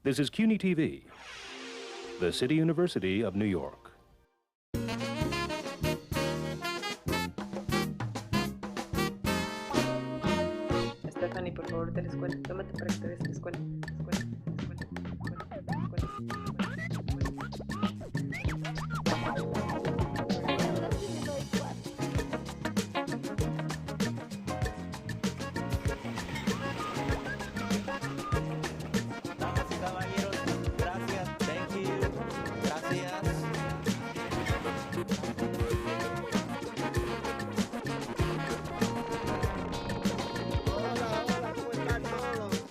This is CUNY TV, the City University of New York. Stephanie, por favor, de la escuela. Tómate para que te des la escuela. Damas y caballeros, gracias, thank you, gracias. Hola, ¿cómo están todos?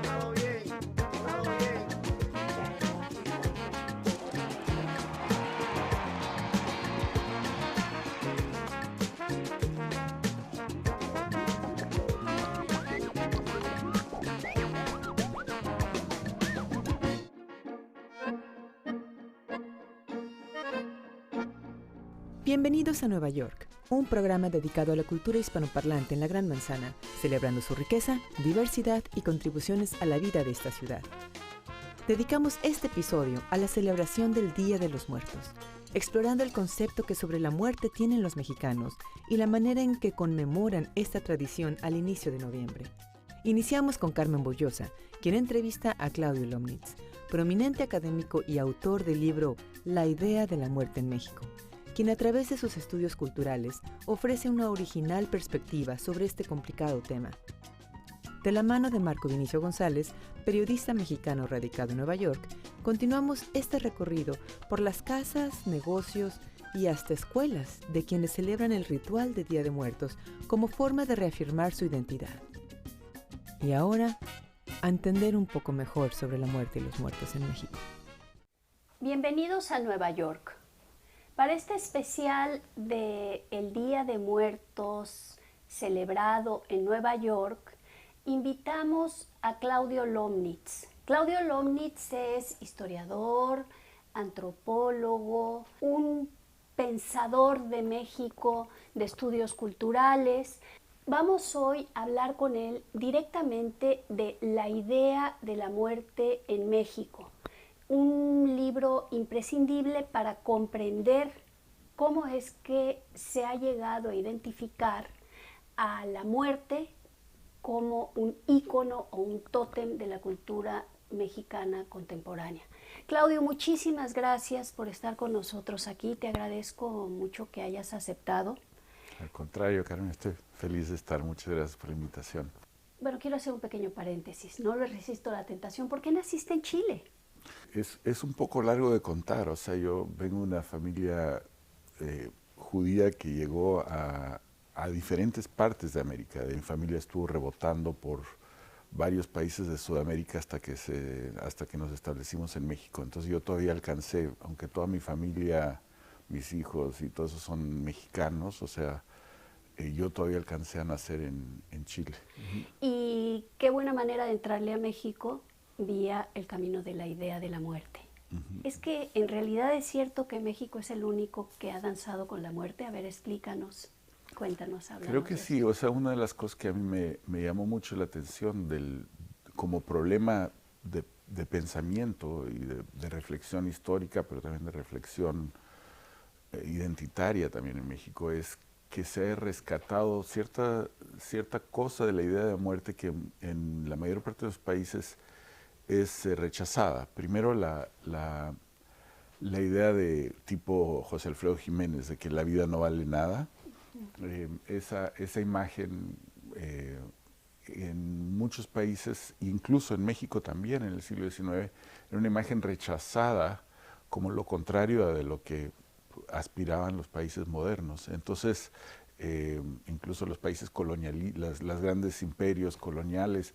¿Todo bien? ¿Todo bien? Bienvenidos a Nueva York, un programa dedicado a la cultura hispanoparlante en la Gran Manzana, celebrando su riqueza, diversidad y contribuciones a la vida de esta ciudad. Dedicamos este episodio a la celebración del Día de los Muertos, explorando el concepto que sobre la muerte tienen los mexicanos y la manera en que conmemoran esta tradición al inicio de noviembre. Iniciamos con Carmen Bollosa, quien entrevista a Claudio Lomnitz, prominente académico y autor del libro La idea de la muerte en México, quien a través de sus estudios culturales ofrece una original perspectiva sobre este complicado tema. De la mano de Marco Vinicio González, periodista mexicano radicado en Nueva York, continuamos este recorrido por las casas, negocios y hasta escuelas de quienes celebran el ritual de Día de Muertos como forma de reafirmar su identidad. Y ahora, a entender un poco mejor sobre la muerte y los muertos en México. Bienvenidos a Nueva York. Para este especial de el Día de Muertos celebrado en Nueva York, invitamos a Claudio Lomnitz. Claudio Lomnitz es historiador, antropólogo, un pensador de México, de estudios culturales. Vamos hoy a hablar con él directamente de la idea de la muerte en México. Un libro imprescindible para comprender cómo es que se ha llegado a identificar a la muerte como un ícono o un tótem de la cultura mexicana contemporánea. Claudio, muchísimas gracias por estar con nosotros aquí. Te agradezco mucho que hayas aceptado. Al contrario, Carmen, estoy feliz de estar. Muchas gracias por la invitación. Bueno, quiero hacer un pequeño paréntesis. No le resisto a la tentación. ¿Por qué naciste en Chile? Es un poco largo de contar. O sea, yo vengo de una familia judía que llegó a diferentes partes de América. Mi familia estuvo rebotando por varios países de Sudamérica hasta que nos establecimos en México. Entonces yo todavía alcancé, aunque toda mi familia, mis hijos y todos esos son mexicanos, o sea, yo todavía alcancé a nacer en Chile. Y qué buena manera de entrarle a México vía el camino de la idea de la muerte. Es que en realidad es cierto que México es el único que ha danzado con la muerte. A ver, explícanos, cuéntanos, háblanos. Creo que sí, o sea, una de las cosas que a mí me llamó mucho la atención como problema de pensamiento y de reflexión histórica, pero también de reflexión identitaria también en México, es que se ha rescatado cierta cosa de la idea de muerte que en la mayor parte de los países es rechazada. Primero la idea de tipo José Alfredo Jiménez, de que la vida no vale nada. Esa imagen en muchos países, incluso en México también en el siglo XIX, era una imagen rechazada como lo contrario de lo que aspiraban los países modernos. Entonces, incluso los países coloniales, los grandes imperios coloniales,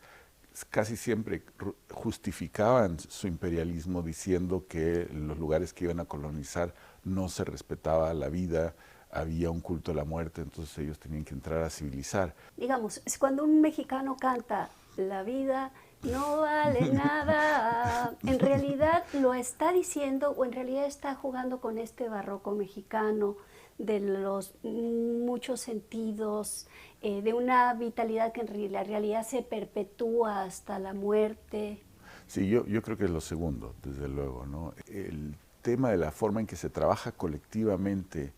casi siempre justificaban su imperialismo diciendo que en los lugares que iban a colonizar no se respetaba la vida, había un culto a la muerte, entonces ellos tenían que entrar a civilizar. Digamos, es cuando un mexicano canta la vida no vale nada, en realidad lo está diciendo o en realidad está jugando con este barroco mexicano de los muchos sentidos, de una vitalidad que en la realidad se perpetúa hasta la muerte. Sí, yo creo que es lo segundo, desde luego, ¿no? El tema de la forma en que se trabaja colectivamente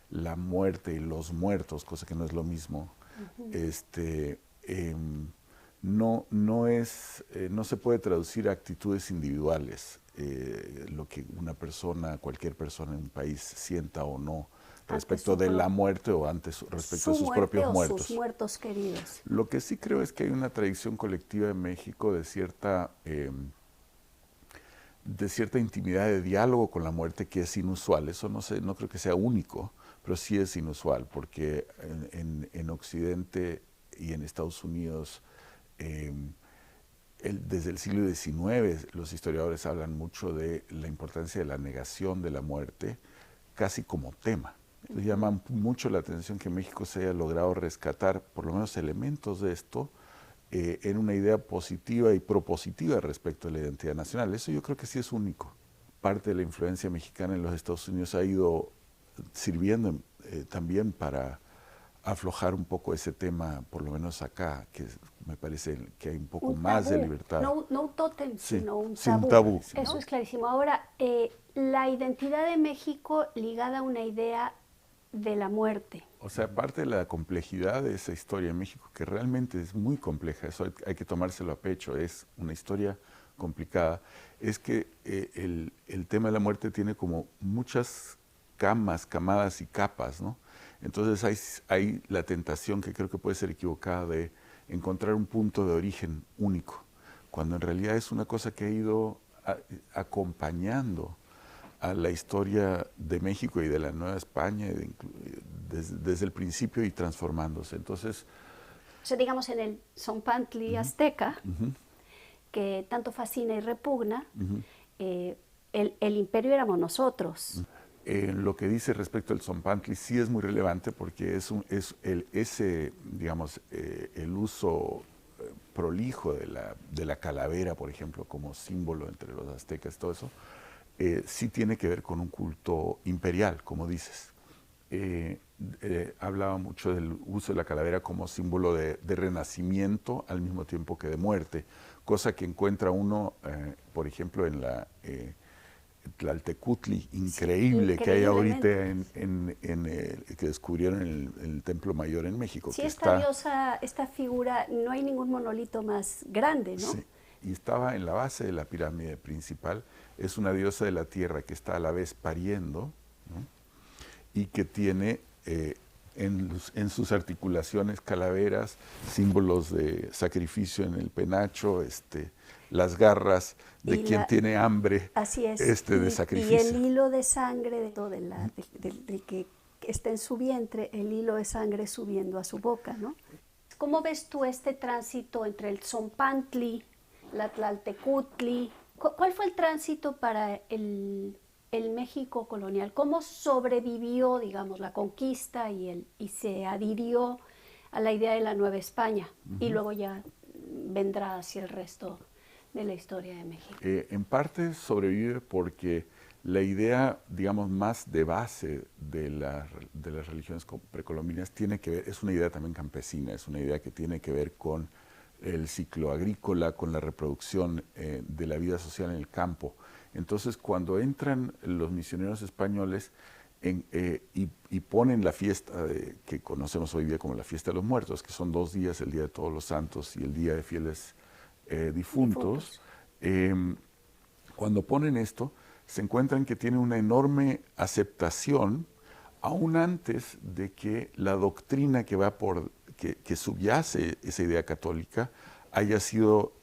la muerte y los muertos, cosa que no es lo mismo, no se puede traducir a actitudes individuales, lo que una persona, cualquier persona en un país sienta o no respecto de la muerte o antes respecto de sus propios muertos. Sus muertos queridos. Lo que sí creo es que hay una tradición colectiva en México de cierta intimidad de diálogo con la muerte que es inusual. Eso no creo que sea único, pero sí es inusual, porque en Occidente y en Estados Unidos, desde el siglo XIX, los historiadores hablan mucho de la importancia de la negación de la muerte, casi como tema. Les llama mucho la atención que en México se haya logrado rescatar por lo menos elementos de esto en una idea positiva y propositiva respecto a la identidad nacional. Eso yo creo que sí es único. Parte de la influencia mexicana en los Estados Unidos ha ido sirviendo también para aflojar un poco ese tema, por lo menos acá, que me parece que hay un poco más de libertad. No un tótem, Sí, sino un sí, un tabú. tabú, ¿no? Eso es clarísimo. Ahora, la identidad de México ligada a una idea de la muerte. O sea, parte de la complejidad de esa historia en México, que realmente es muy compleja, eso hay que tomárselo a pecho, es una historia complicada, es que el tema de la muerte tiene como muchas camadas y capas, ¿no? Entonces hay la tentación, que creo que puede ser equivocada, de encontrar un punto de origen único, cuando en realidad es una cosa que ha ido acompañando a la historia de México y de la Nueva España desde el principio y transformándose. Entonces, O sea, digamos en el Zompantli azteca, que tanto fascina y repugna, el imperio éramos nosotros. Lo que dice respecto al Zompantli sí es muy relevante, porque el uso prolijo de la calavera, por ejemplo, como símbolo entre los aztecas, todo eso, sí tiene que ver con un culto imperial, como dices. Hablaba mucho del uso de la calavera como símbolo de renacimiento al mismo tiempo que de muerte, cosa que encuentra uno, por ejemplo, en la Tlaltecutli, increíble, que hay ahorita que descubrieron en el Templo Mayor en México. Sí, que esta diosa, esta figura, no hay ningún monolito más grande, ¿no? Sí, y estaba en la base de la pirámide principal. Es una diosa de la tierra que está a la vez pariendo, ¿no? Y que tiene en sus articulaciones calaveras, símbolos de sacrificio en el penacho, las garras de quien tiene hambre, así es. De sacrificio. Y el hilo de sangre del que está en su vientre, el hilo de sangre subiendo a su boca, ¿no? ¿Cómo ves tú este tránsito entre el Zompantli, la Tlaltecutli? ¿Cuál fue el tránsito para el México colonial? ¿Cómo sobrevivió, digamos, la conquista y se adhirió a la idea de la Nueva España? Y luego ya vendrá hacia el resto de la historia de México. En parte sobrevive porque la idea, digamos, más de base de las religiones precolombinas tiene que ver, es una idea también campesina, es una idea que tiene que ver con el ciclo agrícola, con la reproducción de la vida social en el campo. Entonces, cuando entran los misioneros españoles y ponen la fiesta que conocemos hoy día como la Fiesta de los Muertos, que son 2 días, el Día de Todos los Santos y el Día de Fieles Difuntos, cuando ponen esto, se encuentran que tiene una enorme aceptación, aún antes de que la doctrina que subyace esa idea católica haya sido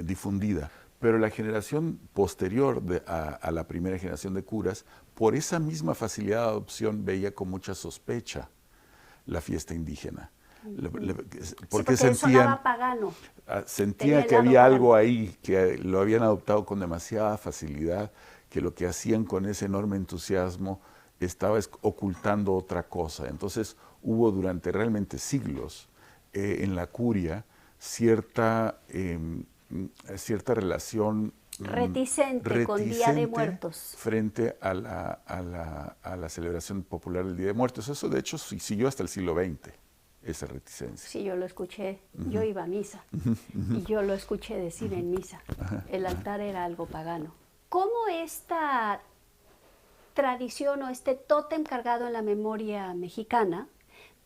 difundida. Pero la generación posterior a la primera generación de curas, por esa misma facilidad de adopción, veía con mucha sospecha la fiesta indígena. Porque sonaba pagano. Sentían que había algo ahí, que lo habían adoptado con demasiada facilidad, que lo que hacían con ese enorme entusiasmo estaba ocultando otra cosa. Entonces hubo durante realmente siglos en la curia cierta relación reticente con Día de Muertos frente a la celebración popular del Día de Muertos. Eso de hecho siguió hasta el siglo XX. esa reticencia. Sí, yo lo escuché, yo iba a misa y yo lo escuché decir en misa, el altar era algo pagano. ¿Cómo esta tradición o este tótem cargado en la memoria mexicana,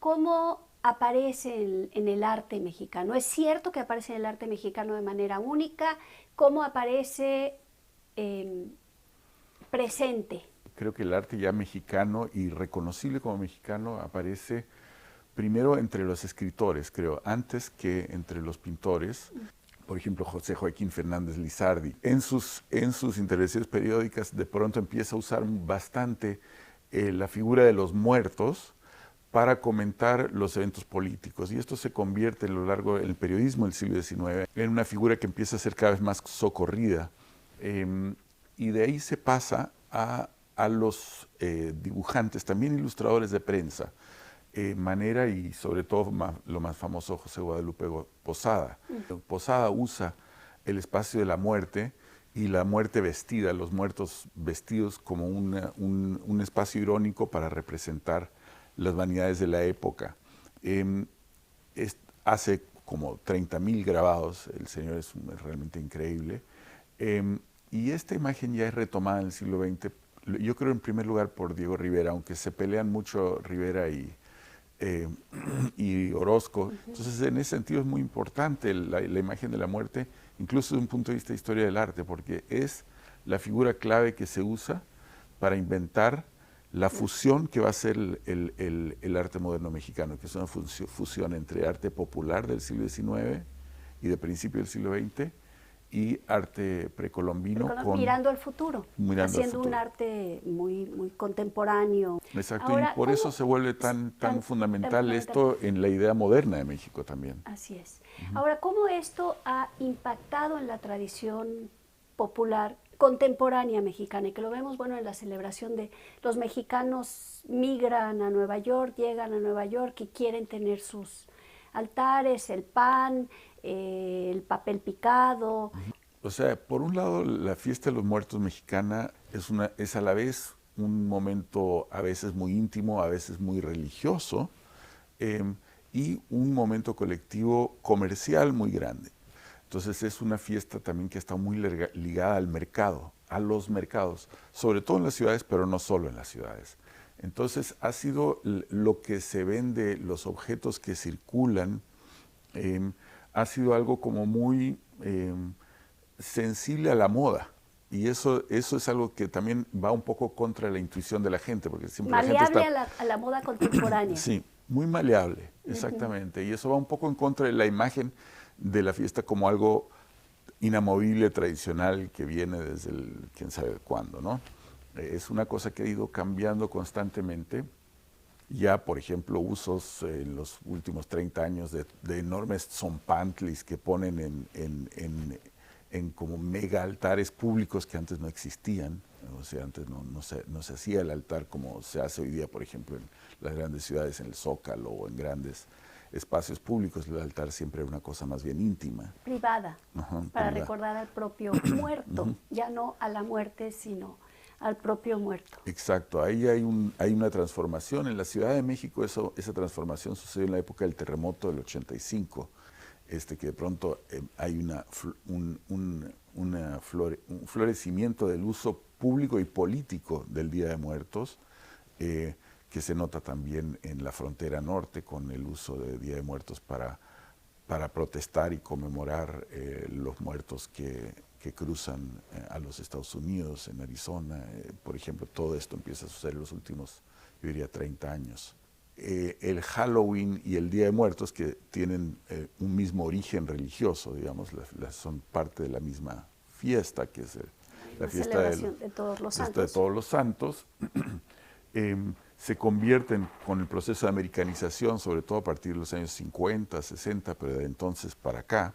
cómo aparece en el arte mexicano? ¿Es cierto que aparece en el arte mexicano de manera única? ¿Cómo aparece presente? Creo que el arte ya mexicano y reconocible como mexicano aparece primero entre los escritores, creo, antes que entre los pintores. Por ejemplo, José Joaquín Fernández Lizardi. En sus intervenciones periódicas de pronto empieza a usar bastante la figura de los muertos para comentar los eventos políticos. Y esto se convierte a lo largo del periodismo del siglo XIX en una figura que empieza a ser cada vez más socorrida. Y de ahí se pasa a los dibujantes, también ilustradores de prensa, Manera y sobre todo lo más famoso, José Guadalupe Posada. Posada usa el espacio de la muerte y la muerte vestida, los muertos vestidos como un espacio irónico para representar las vanidades de la época. Hace como 30.000 grabados, el señor es realmente increíble. Y esta imagen ya es retomada en el siglo XX, yo creo en primer lugar por Diego Rivera, aunque se pelean mucho Rivera y Orozco. Entonces, en ese sentido es muy importante la imagen de la muerte, incluso desde un punto de vista de historia del arte, porque es la figura clave que se usa para inventar la fusión que va a ser el arte moderno mexicano, que es una fusión entre arte popular del siglo XIX y de principio del siglo XX y arte precolombino. Mirando al futuro, haciendo un arte muy, muy contemporáneo. Exacto, Ahora, y por eso se vuelve tan fundamental esto en la idea moderna de México también. Así es. Ahora, ¿cómo esto ha impactado en la tradición popular contemporánea mexicana? Y que lo vemos, bueno, en la celebración de los mexicanos migran a Nueva York, llegan a Nueva York y quieren tener sus altares, el pan, el papel picado. O sea, por un lado, la fiesta de los muertos mexicana es a la vez un momento a veces muy íntimo, a veces muy religioso, y un momento colectivo comercial muy grande. Entonces es una fiesta también que está muy ligada al mercado, a los mercados, sobre todo en las ciudades, pero no solo en las ciudades. Entonces ha sido lo que se vende, los objetos que circulan, ha sido algo como muy sensible a la moda. Y eso es algo que también va un poco contra la intuición de la gente, porque siempre maleable la gente está... a la moda contemporánea. Sí, muy maleable, exactamente. Y eso va un poco en contra de la imagen de la fiesta como algo inamovible, tradicional, que viene desde quién sabe cuándo, ¿no? Es una cosa que ha ido cambiando constantemente. Ya, por ejemplo, usos en los últimos 30 años de enormes zompantlis que ponen en como mega altares públicos que antes no existían. O sea, antes no se hacía el altar como se hace hoy día, por ejemplo, en las grandes ciudades, en el Zócalo o en grandes espacios públicos. El altar siempre era una cosa más bien íntima. Privada, para privada. recordar al propio muerto, ya no a la muerte, sino al propio muerto. Exacto, ahí hay una transformación. En la Ciudad de México esa transformación sucedió en la época del terremoto del 85, que de pronto hay un florecimiento del uso público y político del Día de Muertos, que se nota también en la frontera norte con el uso de Día de Muertos para protestar y conmemorar los muertos que cruzan a los Estados Unidos, en Arizona. Por ejemplo, todo esto empieza a suceder en los últimos, yo diría, 30 años. El Halloween y el Día de Muertos, que tienen un mismo origen religioso, digamos, son parte de la misma fiesta, que es la fiesta de Todos los Santos. De Todos los Santos, se convierten con el proceso de americanización, sobre todo a partir de los años 50, 60, pero de entonces para acá,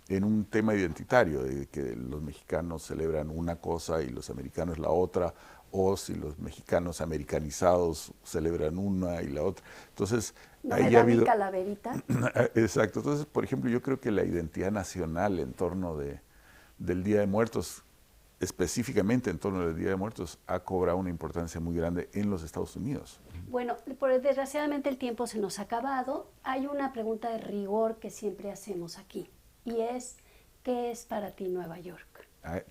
en un tema identitario, de que los mexicanos celebran una cosa y los americanos la otra, o si los mexicanos americanizados celebran una y la otra. Entonces, ahí ha habido... calaverita. Exacto. Entonces, por ejemplo, yo creo que la identidad nacional en torno del Día de Muertos específicamente en torno al Día de Muertos, ha cobrado una importancia muy grande en los Estados Unidos. Bueno, desgraciadamente el tiempo se nos ha acabado. Hay una pregunta de rigor que siempre hacemos aquí y es, ¿qué es para ti Nueva York?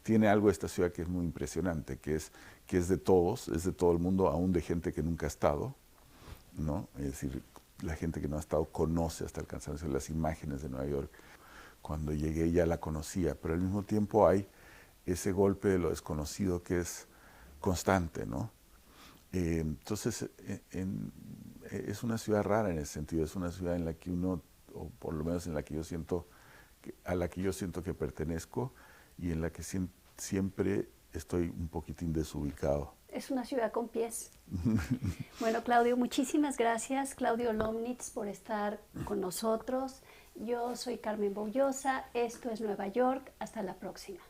Tiene algo esta ciudad que es muy impresionante, que es de todos, es de todo el mundo, aún de gente que nunca ha estado, ¿no? Es decir, la gente que no ha estado conoce hasta el cansancio las imágenes de Nueva York. Cuando llegué ya la conocía, pero al mismo tiempo hay ese golpe de lo desconocido que es constante, ¿no? Entonces, es una ciudad rara en ese sentido, es una ciudad en la que uno, o por lo menos en la que yo siento, a la que yo siento que pertenezco y en la que siempre estoy un poquitín desubicado. Es una ciudad con pies. Bueno, Claudio, muchísimas gracias, Claudio Lomnitz, por estar con nosotros. Yo soy Carmen Boullosa, esto es Nueva York, hasta la próxima.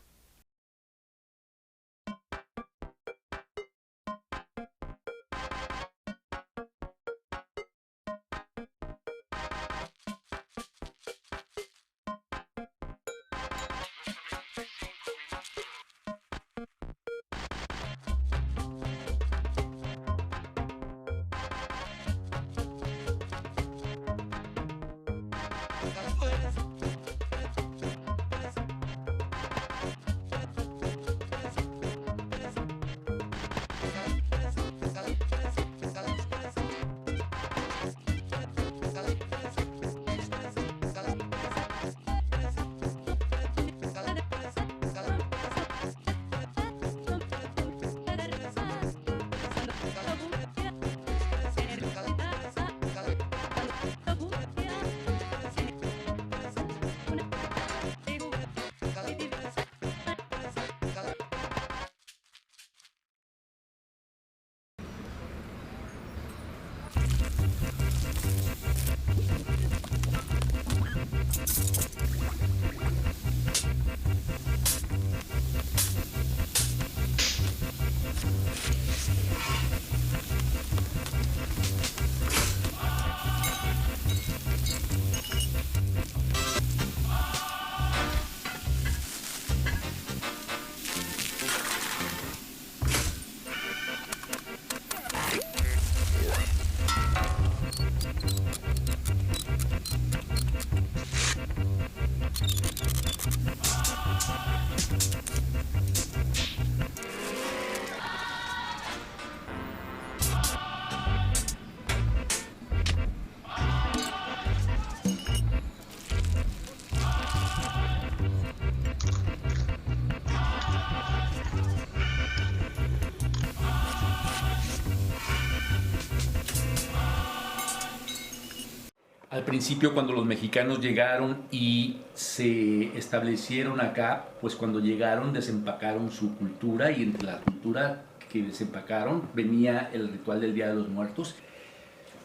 Al principio, cuando los mexicanos llegaron y se establecieron acá, pues cuando llegaron desempacaron su cultura, y entre la cultura que desempacaron venía el ritual del Día de los Muertos.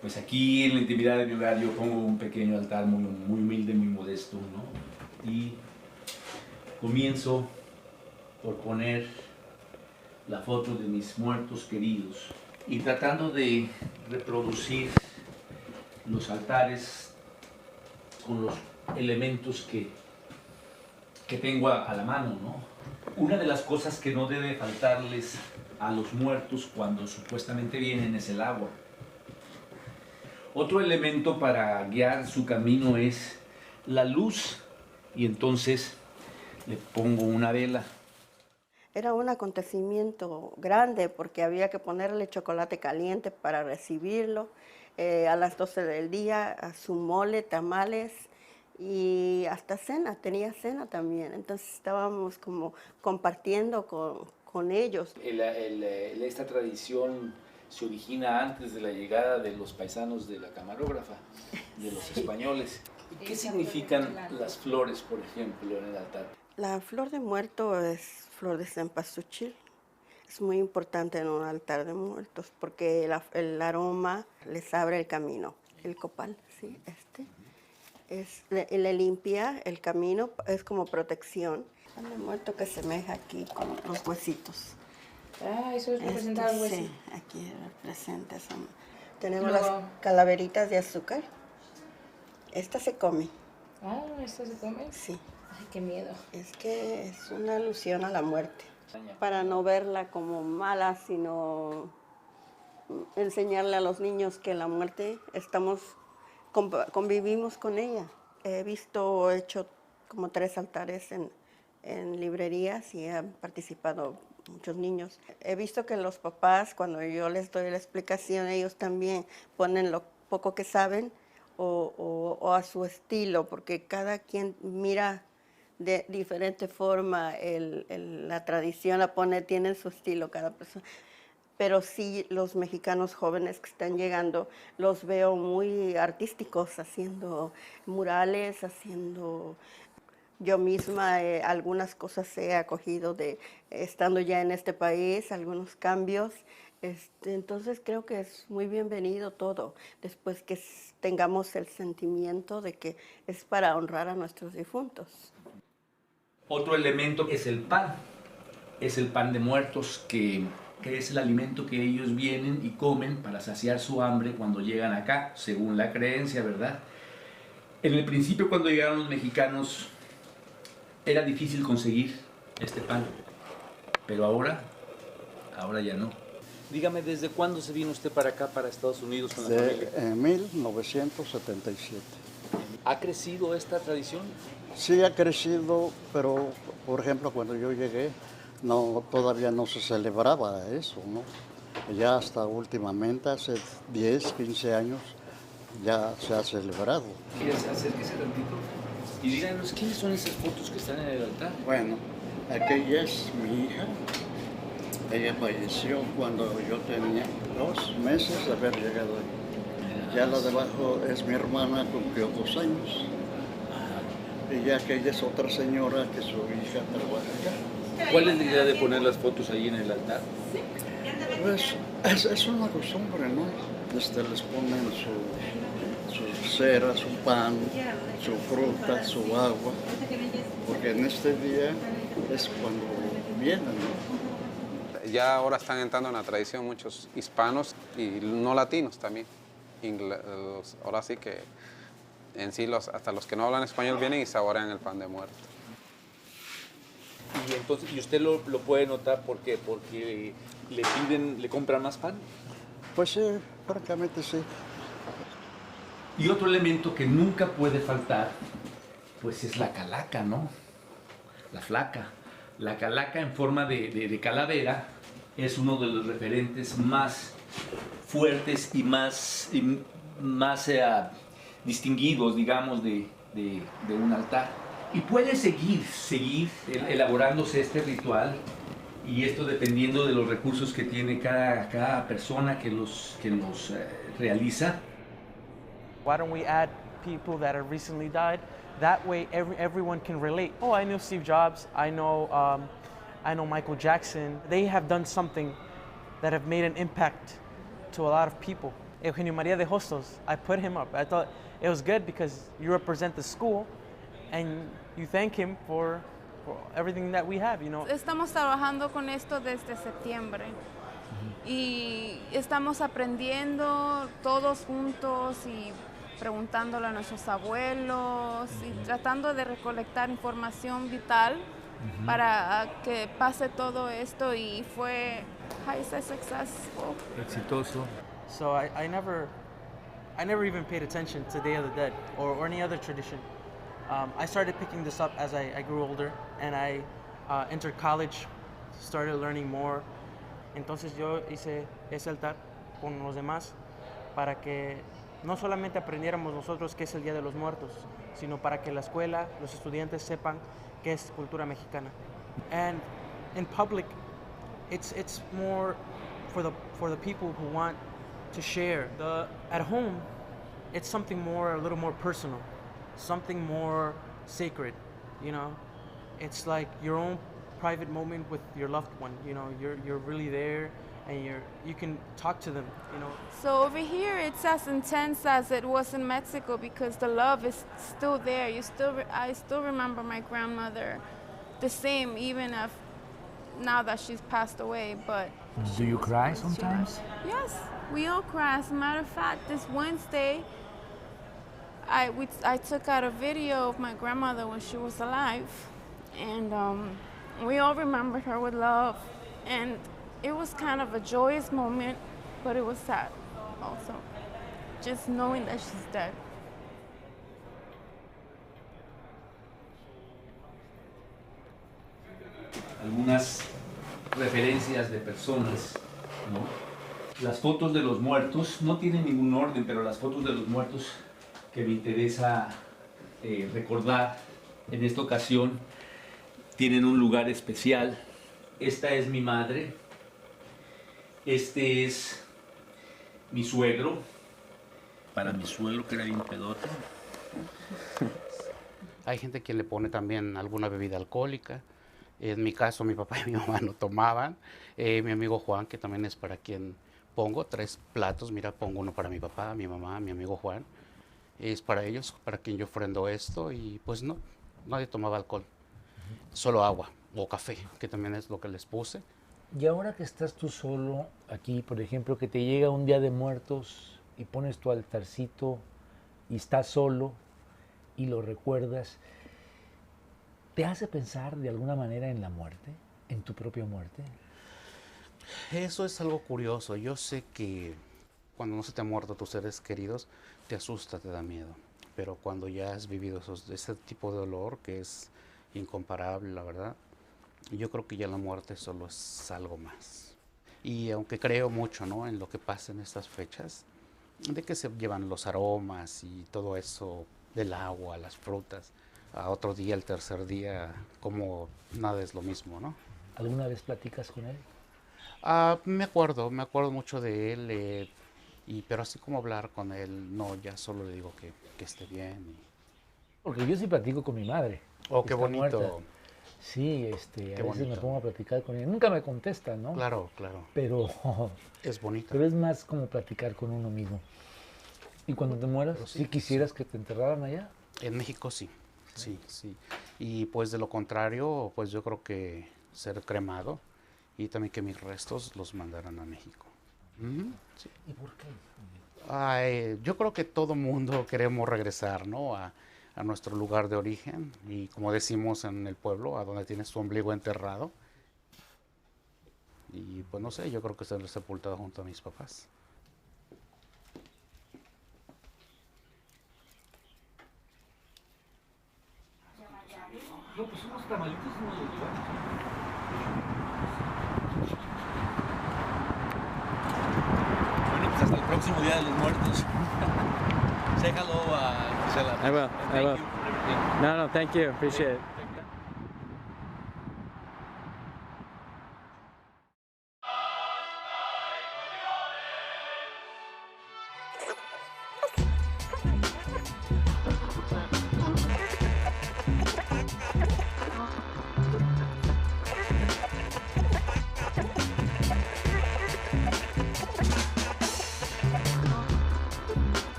Pues aquí en la intimidad de mi hogar yo pongo un pequeño altar muy humilde, muy modesto, ¿no? Y comienzo por poner la foto de mis muertos queridos y tratando de reproducir los altares con los elementos que tengo a la mano, ¿no? Una de las cosas que no debe faltarles a los muertos cuando supuestamente vienen es el agua. Otro elemento para guiar su camino es la luz, y entonces le pongo una vela. Era un acontecimiento grande porque había que ponerle chocolate caliente para recibirlo. A las 12 del día, a su mole, tamales y hasta cena, tenía cena también. Entonces estábamos como compartiendo con ellos. Esta tradición se origina antes de la llegada de los paisanos de la camarógrafa, de los españoles. ¿Qué significan las flores, por ejemplo, en el altar? La flor de muerto es flor de cempasúchil. Es muy importante en un altar de muertos porque el aroma les abre el camino. El copal, sí, le limpia el camino, es como protección. El muerto que semeja aquí con los huesitos. Ah, eso es representar el hueso. Sí, aquí representa. Tenemos las calaveritas de azúcar. Esta se come. Ah, ¿esto se come? Sí. Ay, qué miedo. Es que es una alusión a la muerte. para no verla como mala, sino enseñarle a los niños que la muerte convivimos con ella. He hecho como 3 altares en librerías y han participado muchos niños. He visto que los papás, cuando yo les doy la explicación, ellos también ponen lo poco que saben o a su estilo, porque cada quien mira de diferente forma la tradición, tienen su estilo cada persona. Pero sí, los mexicanos jóvenes que están llegando, los veo muy artísticos, haciendo murales, yo misma algunas cosas he acogido estando ya en este país, algunos cambios. Entonces creo que es muy bienvenido todo, después que tengamos el sentimiento de que es para honrar a nuestros difuntos. Otro elemento es el pan. Es el pan de muertos, que es el alimento que ellos vienen y comen para saciar su hambre cuando llegan acá, según la creencia, ¿verdad? En el principio, cuando llegaron los mexicanos, era difícil conseguir este pan, pero ahora ya no. Dígame, ¿desde cuándo se vino usted para acá, para Estados Unidos con la familia? En 1977. ¿Ha crecido esta tradición? Sí ha crecido, pero por ejemplo cuando yo llegué todavía no se celebraba eso, ¿no? Ya hasta últimamente, hace 10, 15 años, ya se ha celebrado. ¿Quieres acérquese tantito? Y díganos, ¿quiénes son esas fotos que están en el altar? Bueno, aquella es mi hija. Ella falleció cuando yo tenía 2 meses de haber llegado ahí. Ya la de abajo es mi hermana, cumplió 2 años. Y ya aquella es otra señora que su hija trabaja acá. ¿Cuál es la idea de poner las fotos ahí en el altar? Pues es una costumbre, ¿no? Les ponen su cera, su pan, su fruta, su agua, porque en este día es cuando vienen, ¿no? Ya ahora están entrando en la tradición muchos hispanos y no latinos también. Ahora sí que en sí hasta los que no hablan español vienen y saborean el pan de muerto. Y entonces, ¿y usted lo puede notar por qué? ¿Porque le compran más pan? Pues sí, francamente sí. Y otro elemento que nunca puede faltar, pues es la calaca, ¿no? La flaca. La calaca en forma de calavera es uno de los referentes más fuertes y más distinguidos, digamos, de un altar. Y puede seguir elaborándose este ritual, y esto dependiendo de los recursos que tiene cada persona que los realiza. Why don't we add people that have recently died? That way everyone can relate. Oh, I know Steve Jobs, I know Michael Jackson. They have done something that have made an impact to a lot of people. Eugenio María de Hostos, I put him up. I thought it was good because you represent the school and you thank him for everything that we have, you know. Estamos trabajando con esto desde septiembre y estamos aprendiendo todos juntos y preguntándole a nuestros abuelos y tratando de recolectar información vital para que pase todo esto, y fue successful. Exitoso. So I never even paid attention to Day of the Dead or any other tradition. I started picking this up as I grew older, and I entered college, started learning more. Entonces yo hice ese altar con los demás para que no solamente aprendiéramos nosotros qué es el Día de los Muertos, sino para que la escuela, los estudiantes sepan qué es cultura mexicana. And in public, it's more for the people who want to share. At home, it's something a little more personal, something more sacred, you know. It's like your own private moment with your loved one, you know. You're really there, and you can talk to them, you know. So over here it's as intense as it was in Mexico because the love is still there. I still remember my grandmother the same, even if now that she's passed away. But Do you cry sometimes? yes, we all cry. As a matter of fact, this Wednesday I took out a video of my grandmother when she was alive, and We all remembered her with love, and it was kind of a joyous moment, but it was sad also, just knowing that she's dead. Algunas referencias de personas, ¿no? Las fotos de los muertos no tienen ningún orden, pero las fotos de los muertos que me interesa recordar en esta ocasión tienen un lugar especial. Esta es mi madre, este es mi suegro, para mi suegro que era bien pedote. Hay gente que le pone también alguna bebida alcohólica. En mi caso, mi papá y mi mamá no tomaban. Mi amigo Juan, que también es para quien pongo 3 platos. Mira, pongo uno para mi papá, mi mamá, mi amigo Juan. Es para ellos, para quien yo ofrendo esto. Y pues no, nadie tomaba alcohol. Solo agua o café, que también es lo que les puse. Y ahora que estás tú solo aquí, por ejemplo, que te llega un Día de Muertos y pones tu altarcito y estás solo y lo recuerdas, ¿te hace pensar de alguna manera en la muerte, en tu propia muerte? Eso es algo curioso. Yo sé que cuando no se te han muerto tus seres queridos, te asusta, te da miedo. Pero cuando ya has vivido ese tipo de dolor, que es incomparable, la verdad, yo creo que ya la muerte solo es algo más. Y aunque creo mucho, ¿no?, en lo que pasa en estas fechas, de que se llevan los aromas y todo eso del agua, las frutas, a otro día, el tercer día, como nada es lo mismo, ¿no? ¿Alguna vez platicas con él? Me acuerdo mucho de él, pero así como hablar con él, no, ya solo le digo que esté bien. Porque yo sí platico con mi madre. Oh, qué bonito. Muerta. Sí, a veces bonito. me pongo a platicar con ella. Nunca me contesta, ¿no? Claro, claro. Pero es bonito. Pero es más como platicar con uno mismo. ¿Y cuando te mueras, sí quisieras que te enterraran allá? En México sí. Sí. Y pues de lo contrario, pues yo creo que ser cremado y también que mis restos los mandaran a México. Sí. ¿Y por qué? Yo creo que todo mundo queremos regresar, ¿no?, a nuestro lugar de origen y, como decimos en el pueblo, a donde tienes tu ombligo enterrado. Y pues no sé, yo creo que ser sepultado junto a mis papás. No, pues unos tamalitos y unos Bueno, pues hasta el próximo Día de los Muertos. Say hello a Gisela. I will. Thank you for everything. No, thank you. Appreciate it.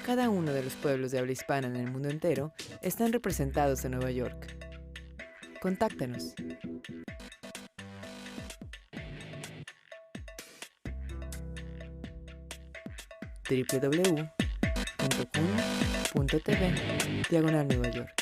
Cada uno de los pueblos de habla hispana en el mundo entero están representados en Nueva York. Contáctanos. www.kun.tv/Nueva York